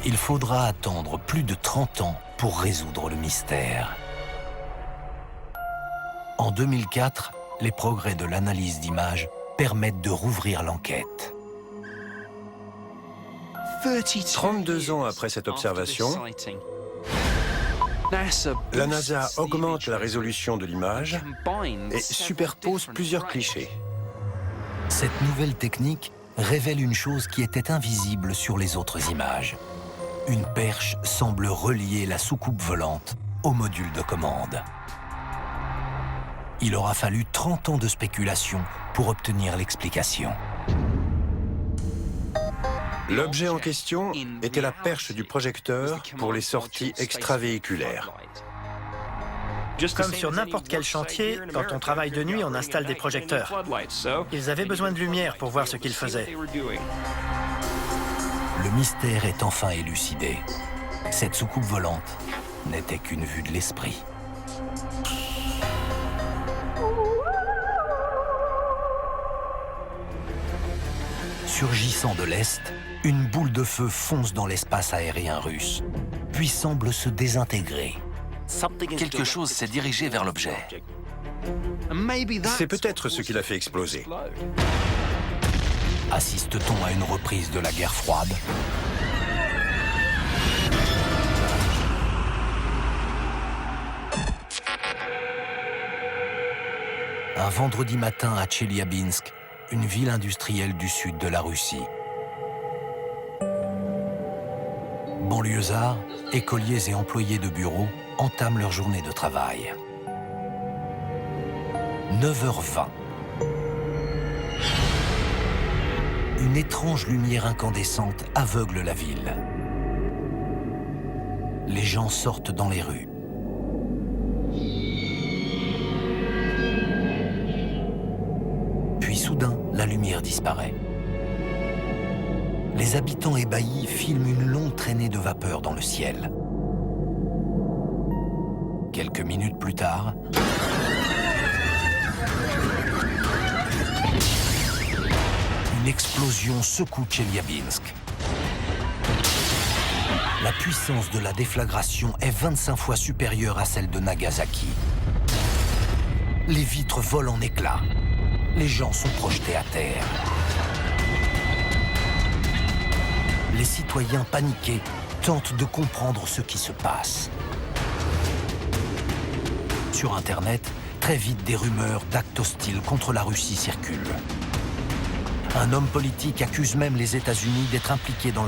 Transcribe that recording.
Il faudra attendre plus de 30 ans pour résoudre le mystère. En 2004, les progrès de l'analyse d'images permettent de rouvrir l'enquête. 32 ans après cette observation, la NASA augmente la résolution de l'image et superpose plusieurs clichés. Cette nouvelle technique révèle une chose qui était invisible sur les autres images. Une perche semble relier la soucoupe volante au module de commande. Il aura fallu 30 ans de spéculation pour obtenir l'explication. L'objet en question était la perche du projecteur pour les sorties extravéhiculaires. Comme sur n'importe quel chantier, quand on travaille de nuit, on installe des projecteurs. Ils avaient besoin de lumière pour voir ce qu'ils faisaient. Le mystère est enfin élucidé. Cette soucoupe volante n'était qu'une vue de l'esprit. Surgissant de l'Est, une boule de feu fonce dans l'espace aérien russe, puis semble se désintégrer. Quelque chose s'est dirigé vers l'objet. C'est peut-être ce qui l'a fait exploser. Assiste-t-on à une reprise de la guerre froide? Un vendredi matin à Tcheliabinsk, une ville industrielle du sud de la Russie. Banlieusards, écoliers et employés de bureau entament leur journée de travail. 9h20. Une étrange lumière incandescente aveugle la ville. Les gens sortent dans les rues. Puis soudain, la lumière disparaît. Les habitants ébahis filment une longue traînée de vapeur dans le ciel. Quelques minutes plus tard, une explosion secoue Tcheliabinsk. La puissance de la déflagration est 25 fois supérieure à celle de Nagasaki. Les vitres volent en éclats. Les gens sont projetés à terre. Les citoyens paniqués tentent de comprendre ce qui se passe. Sur Internet, très vite des rumeurs d'actes hostiles contre la Russie circulent. Un homme politique accuse même les États-Unis d'être impliqués dans la